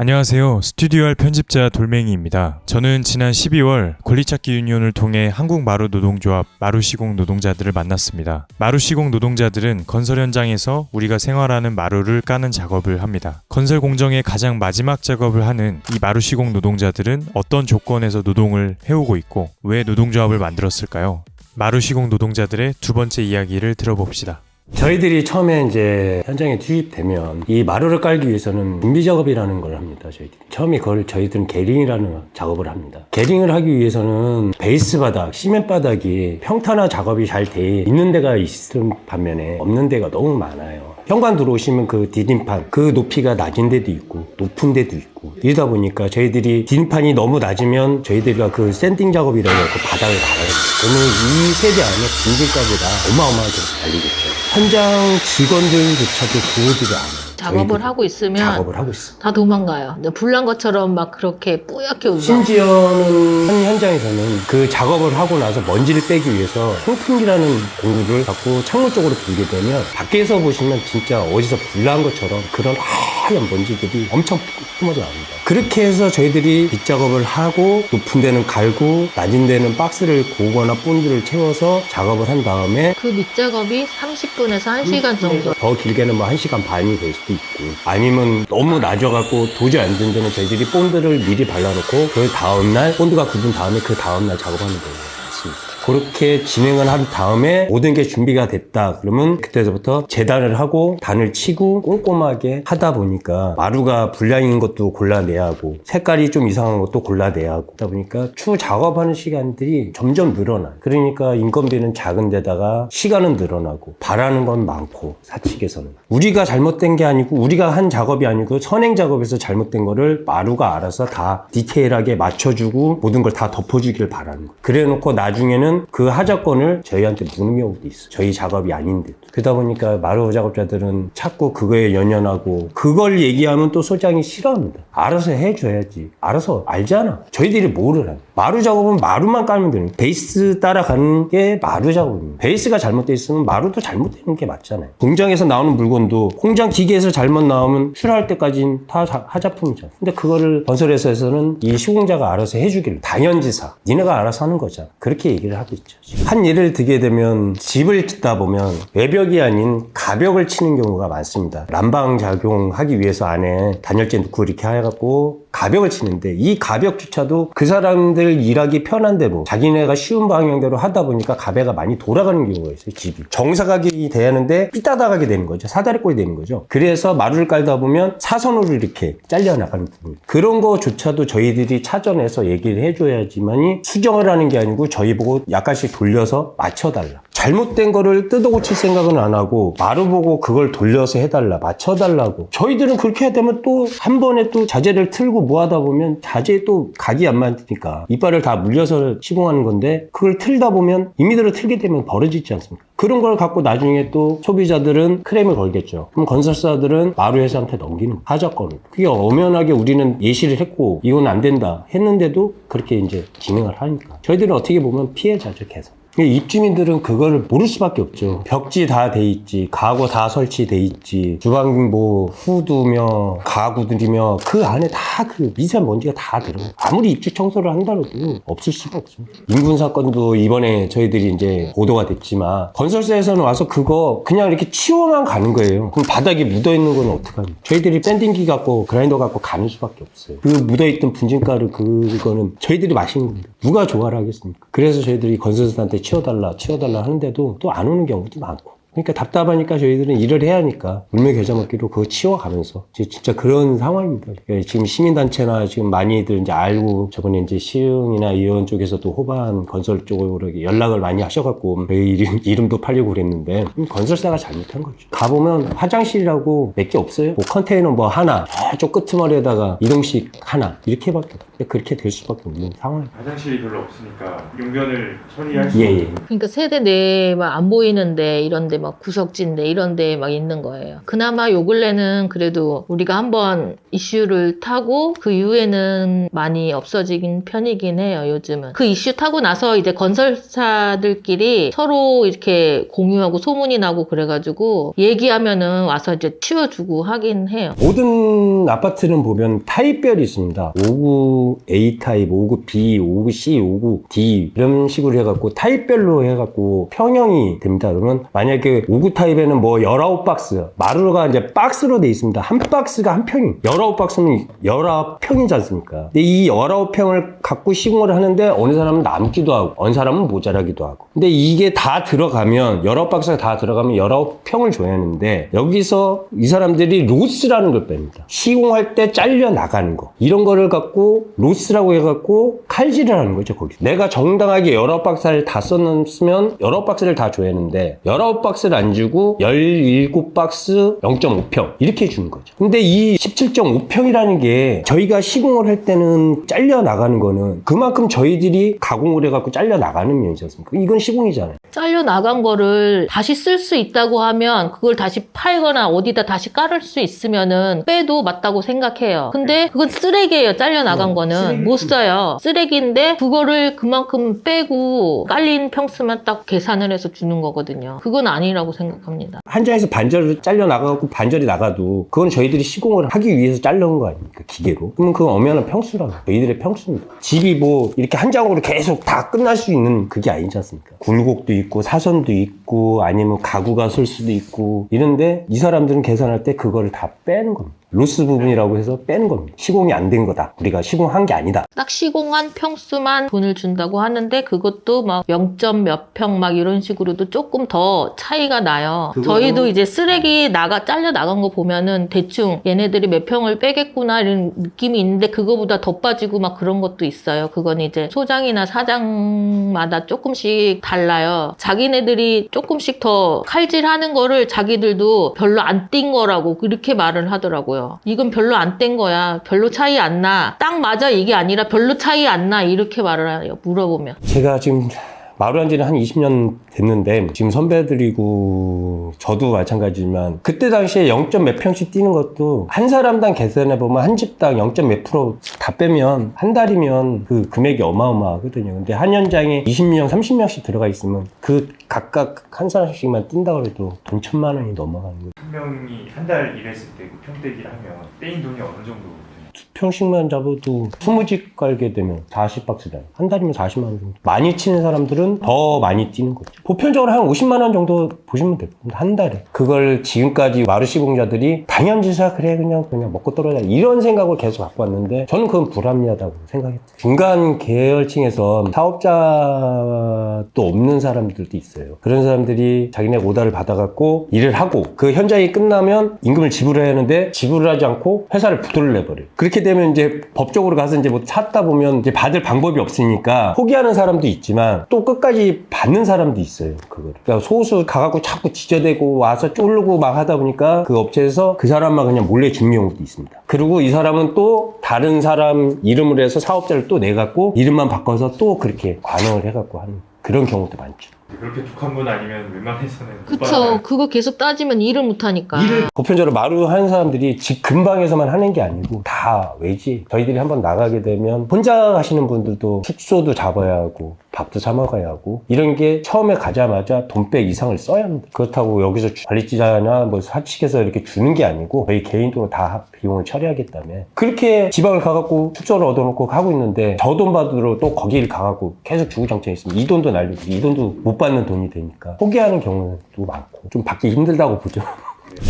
안녕하세요. 스튜디오알 편집자 돌멩이입니다. 저는 지난 12월 권리찾기 유니온을 통해 한국마루노동조합 마루시공 노동자들을 만났습니다. 마루시공 노동자들은 건설 현장에서 우리가 생활하는 마루를 까는 작업을 합니다. 건설 공정의 가장 마지막 작업을 하는 이 마루시공 노동자들은 어떤 조건에서 노동을 해오고 있고 왜 노동조합을 만들었을까요? 마루시공 노동자들의 두 번째 이야기를 들어봅시다. 저희들이 처음에 이제 현장에 투입되면 이 마루를 깔기 위해서는 준비 작업이라는 걸 합니다. 처음에 그걸 저희들은 게링이라는 작업을 합니다. 게링을 하기 위해서는 베이스 바닥, 시멘 바닥이 평탄화 작업이 잘 돼 있는 데가 있을 반면에 없는 데가 너무 많아요. 현관 들어오시면 그 디딤판, 그 높이가 낮은 데도 있고 높은 데도 있고 이러다 보니까 저희들이 디딤판이 너무 낮으면 저희들이 그 샌딩 작업이라고 그 바닥을 갈아야 돼요. 저는 이 세대 안에 분질가보다 어마어마하게 달리겠죠. 현장 직원들조차도 구호지를 않아요. 작업을 하고 있으면 다 도망가요. 근데 불난 것처럼 막 그렇게 뿌옇게 울고. 심지어는 한 현장에서는 그 작업을 하고 나서 먼지를 빼기 위해서 송풍기라는 공구를 갖고 창문 쪽으로 불게 되면 밖에서 보시면 진짜 어디서 불난 것처럼 그런 하얀 먼지들이 엄청 뿜어져 나옵니다. 그렇게 해서 저희들이 빗작업을 하고 높은 데는 갈고 낮은 데는 박스를 고거나 본드를 채워서 작업을 한 다음에 그 밑작업이 30분에서 1시간 정도. 더 길게는 뭐 1시간 반이 될 수도 있고 아니면 너무 낮아갖고 도저히 안 되는 데는 저희들이 본드를 미리 발라놓고 그 다음날 본드가 굳은 다음에 그 다음날 작업하는 거예요. 그렇게 진행을 한 다음에 모든 게 준비가 됐다 그러면 그때서부터 재단을 하고 단을 치고 꼼꼼하게 하다 보니까 마루가 불량인 것도 골라내야 하고 색깔이 좀 이상한 것도 골라내야 하고 하다 보니까 추후 작업하는 시간들이 점점 늘어나요. 그러니까 인건비는 작은 데다가 시간은 늘어나고 바라는 건 많고 사측에서는 우리가 잘못된 게 아니고 우리가 한 작업이 아니고 선행 작업에서 잘못된 거를 마루가 알아서 다 디테일하게 맞춰주고 모든 걸 다 덮어주길 바라는 거예요. 그래 놓고 나중에는 그 하자권을 저희한테 묻는 경우도 있어요. 저희 작업이 아닌데도. 그러다 보니까 마루 작업자들은 자꾸 그거에 연연하고 그걸 얘기하면 또 소장이 싫어합니다. 알아서 해줘야지. 알아서 알잖아. 저희들이 뭐를 하냐. 마루 작업은 마루만 깔면 되는 거예요. 베이스 따라가는 게 마루 작업입니다. 베이스가 잘못돼 있으면 마루도 잘못되는 게 맞잖아요. 공장에서 나오는 물건도 공장 기계에서 잘못 나오면 출하할 때까지는 다 하자품이잖아요. 근데 그거를 건설회사에서는 이 시공자가 알아서 해주기를 당연지사 니네가 알아서 하는 거잖아. 그렇게 얘기를 하고 있죠. 한 예를 들게 되면 집을 짓다 보면 외벽이 아닌 가벽을 치는 경우가 많습니다. 난방 작용하기 위해서 안에 단열재 넣고 이렇게 해갖고 가벽을 치는데 이 가벽조차도 그 사람들 일하기 편한 대로 자기네가 쉬운 방향대로 하다 보니까 가벽이 많이 돌아가는 경우가 있어요. 집이 정사각이 돼야 하는데 삐딱하게 되는 거죠. 사다리꼴이 되는 거죠. 그래서 마루를 깔다 보면 사선으로 이렇게 잘려나가는 부분 그런 거조차도 저희들이 찾아내서 얘기를 해줘야지만이 수정을 하는 게 아니고 저희 보고 약간씩 돌려서 맞춰달라. 잘못된 거를 뜯어 고칠 생각은 안 하고 마루 보고 그걸 돌려서 해달라 맞춰달라고 저희들은 그렇게 해야 되면 또 한 번에 또 자재를 틀고 뭐 하다 보면 자재에 또 각이 안 맞으니까 이빨을 다 물려서 시공하는 건데 그걸 틀다 보면 임의대로 틀게 되면 벌어지지 않습니까? 그런 걸 갖고 나중에 또 소비자들은 크레임을 걸겠죠. 그럼 건설사들은 마루회사한테 넘기는 하자권을. 그게 엄연하게 우리는 예시를 했고 이건 안 된다 했는데도 그렇게 이제 진행을 하니까 저희들은 어떻게 보면 피해자죠 계속. 입주민들은 그거를 모를 수밖에 없죠. 벽지 다 돼 있지, 가구 다 설치돼 있지, 주방 뭐 후드며 가구들이며 그 안에 다 그 미세먼지가 다 들어가요. 아무리 입주 청소를 한다고도 없을 수가 없습니다. 인군 사건도 이번에 저희들이 이제 보도가 됐지만 건설사에서는 와서 그거 그냥 이렇게 치워만 가는 거예요. 그럼 바닥에 묻어 있는 건 어떡합니까? 저희들이 밴딩기 갖고 그라인더 갖고 가는 수밖에 없어요. 그 묻어 있던 분진가루 그거는 저희들이 마시는 겁니다. 누가 조화를 하겠습니까? 그래서 저희들이 건설사한테 치워달라 하는데도 또 안 오는 경우도 많고 그러니까 답답하니까 저희들은 일을 해야 하니까 물매 겨자 먹기로 그거 치워가면서 진짜 그런 상황입니다. 지금 시민단체나 지금 많이들 이제 알고 저번에 이제 시흥이나 이런 쪽에서도 호반 건설 쪽으로 연락을 많이 하셔갖고 저희 이름도 팔리고 그랬는데 건설사가 잘못한 거죠. 가보면 화장실이라고 몇 개 없어요. 뭐 컨테이너 뭐 하나 저쪽 끄트머리에다가 이동식 하나 이렇게밖에 그렇게 될 수밖에 없는 상황이에요. 화장실이 별로 없으니까 용변을 처리할 수 그러니까 세대 내만 안 보이는데 이런데 막 막 구석진데 이런 데 막 있는 거예요. 그나마 요 근래는 그래도 우리가 한번 이슈를 타고 그 이후에는 많이 없어지긴 편이긴 해요, 요즘은. 그 이슈 타고 나서 이제 건설사들끼리 서로 이렇게 공유하고 소문이 나고 그래가지고 얘기하면은 와서 이제 치워주고 하긴 해요. 모든 아파트는 보면 타입별이 있습니다. 5구 A 타입, 5구 B, 5구 C, 5구 D 이런 식으로 해갖고 타입별로 해갖고 평형이 됩니다. 그러면 만약에 5구 타입에는 뭐 19박스, 마루가 이제 박스로 돼 있습니다. 한 박스가 한 평이. 19박스는 19평이지 않습니까? 근데 이 19평을 갖고 시공을 하는데 어느 사람은 남기도 하고 어느 사람은 모자라기도 하고. 근데 이게 다 들어가면 19박스가 다 들어가면 19평을 줘야 하는데 여기서 이 사람들이 로스라는 걸 뺍니다. 시공할 때 잘려 나가는 거. 이런 거를 갖고 로스라고 해갖고 칼질을 하는 거죠, 거기. 내가 정당하게 19박스를 다 썼으면 19박스를 다 줘야 하는데 19박스를 안 주고 17박스 0.5평 이렇게 주는 거죠. 근데 이 17.5평이라는 게 저희가 시공을 할 때는 잘려 나가는 거는 그만큼 저희들이 가공을 해갖고 잘려 나가는 면이지 않습니까? 이건 시공이잖아요. 잘려 나간 거를 다시 쓸 수 있다고 하면 그걸 다시 팔거나 어디다 다시 깔을 수 있으면은 빼도 맞다고 생각해요. 근데 그건 쓰레기예요. 잘려 나간 거는 못 써요. 쓰레기인데 그거를 그만큼 빼고 깔린 평수만 딱 계산을 해서 주는 거거든요. 그건 아니라고 생각합니다. 한장에서 반절을 잘려 나가고 반절이 나가도 그건 저희들이 시공을 하기 위해서 잘라온 거 아닙니까? 기계로. 그러면 그건 엄연한 평수라고. 저희들의 평수입니다. 집이 뭐 이렇게 한 장으로 계속 다 끝날 수 있는 그게 아니지 않습니까? 굴곡도 있고 사선도 있고 아니면 가구가 설 수도 있고 이런데 이 사람들은 계산할 때 그거를 다 빼는 겁니다. 로스 부분이라고 해서 빼는 겁니다. 시공이 안 된 거다. 우리가 시공한 게 아니다. 딱 시공한 평수만 돈을 준다고 하는데 그것도 막 0점 몇 평 막 이런 식으로도 조금 더 차이가 나요. 저희도 이제 쓰레기 잘려 나간 거 보면은 대충 얘네들이 몇 평을 빼겠구나 이런 느낌이 있는데 그거보다 더 빠지고 막 그런 것도 있어요. 그건 이제 소장이나 사장마다 조금씩 달라요. 자기네들이 조금씩 더 칼질하는 거를 자기들도 별로 안 띈 거라고 그렇게 말을 하더라고요. 이건 별로 안 뗀 거야. 별로 차이 안 나. 딱 맞아 이게 아니라 별로 차이 안 나. 이렇게 말을 해요. 물어보면. 제가 지금 마루한 지는 한 20년 됐는데 지금 선배들이고 저도 마찬가지지만 그때 당시에 0. 몇 평씩 뛰는 것도 한 사람당 계산해보면 한 집당 0. 몇 프로 다 빼면 한 달이면 그 금액이 어마어마하거든요. 근데 한 현장에 20명, 30명씩 들어가 있으면 그 각각 한 사람씩만 뛴다 그래도 돈 1,000만 원이 넘어가는 거죠. 한 명이 한 달 일했을 때 그 평대기를 하면 떼인 돈이 어느 정도? 2평씩만 잡아도 20집 깔게 되면 40박스잖아요. 한 달이면 40만 원 정도. 많이 치는 사람들은 더 많이 뛰는 거죠. 보편적으로 한 50만 원 정도 보시면 돼요. 한 달에. 그걸 지금까지 마루시공자들이 당연지사 그래 그냥 먹고 떨어져 이런 생각을 계속 갖고 왔는데 저는 그건 불합리하다고 생각했어요. 중간 계열층에서 사업자도 없는 사람들도 있어요. 그런 사람들이 자기네 오다를 받아갖고 일을 하고 그 현장이 끝나면 임금을 지불해야 하는데 지불을 하지 않고 회사를 부도를 내버려요. 그렇게 되면 이제 법적으로 가서 이제 뭐 찾다 보면 이제 받을 방법이 없으니까 포기하는 사람도 있지만 또 끝까지 받는 사람도 있어요. 그거를. 그러니까 소수 가갖고 자꾸 지저대고 와서 쫄르고 막 하다 보니까 그 업체에서 그 사람만 그냥 몰래 준 경우도 있습니다. 그리고 이 사람은 또 다른 사람 이름으로 해서 사업자를 또 내갖고 이름만 바꿔서 또 그렇게 관여를 해갖고 하는 그런 경우도 많죠. 그렇게 독한 분 아니면 웬만해서는 그쵸. 그거 계속 따지면 일을 못하니까. 보편적으로 마루 하는 사람들이 집 근방에서만 하는 게 아니고 다 외지. 저희들이 한번 나가게 되면 혼자 하시는 분들도 숙소도 잡아야 하고 밥도 사 먹어야 하고 이런 게 처음에 가자마자 돈백 이상을 써야 합니다. 그렇다고 여기서 관리자나 뭐 사측에서 이렇게 주는 게 아니고 저희 개인 돈으로 다 비용을 처리하기 때문에 그렇게 지방을 가갖고 숙소를 얻어놓고 하고 있는데 저 돈 받으러 또 거기를 가갖고 계속 주구장창 있으면 이 돈도 날리고 이 돈도 못 받는 돈이 되니까 포기하는 경우도 많고 좀 받기 힘들다고 보죠.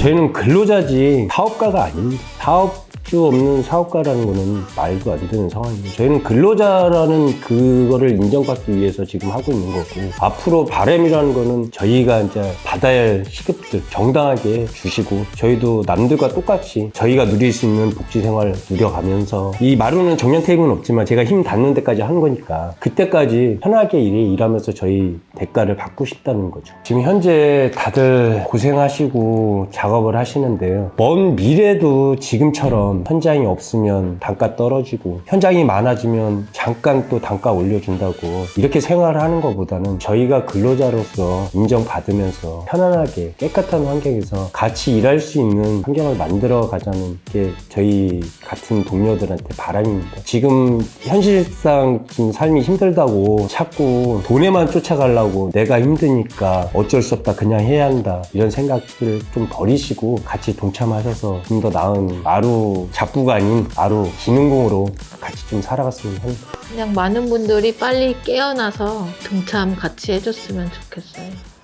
저희는 근로자지 사업가가 아닙니다. 사업주 없는 사업가라는 거는 말도 안 되는 상황입니다. 저희는 근로자라는 그거를 인정받기 위해서 지금 하고 있는 거고 앞으로 바람이라는 거는 저희가 이제 받아야 할 시급들 정당하게 주시고 저희도 남들과 똑같이 저희가 누릴 수 있는 복지 생활을 누려가면서 이 마루는 정년 퇴임은 없지만 제가 힘 닿는 데까지 하는 거니까 그때까지 편하게 일하면서 저희 대가를 받고 싶다는 거죠. 지금 현재 다들 고생하시고 작업을 하시는데요. 먼 미래도 지금처럼 없으면, 현장이 없으면 단가 떨어지고, 현장이 많아지면 잠깐 또 단가 올려준다고, 이렇게 생활을 하는 것보다는 저희가 근로자로서 인정받으면서 편안하게 깨끗한 환경에서 같이 일할 수 있는 환경을 만들어 가자는 게 저희 같은 동료들한테 바람입니다. 지금 현실상 지금 삶이 힘들다고 자꾸 돈에만 쫓아가려고, 내가 힘드니까 어쩔 수 없다, 그냥 해야 한다, 이런 생각들을 좀 버리시고 같이 동참하셔서 좀 더 나은 마루 잡부가 아닌 마루 기능공으로 같이 좀 살아갔으면 합니다. 그냥 많은 분들이 빨리 깨어나서 동참 같이 해줬으면 좋겠어요.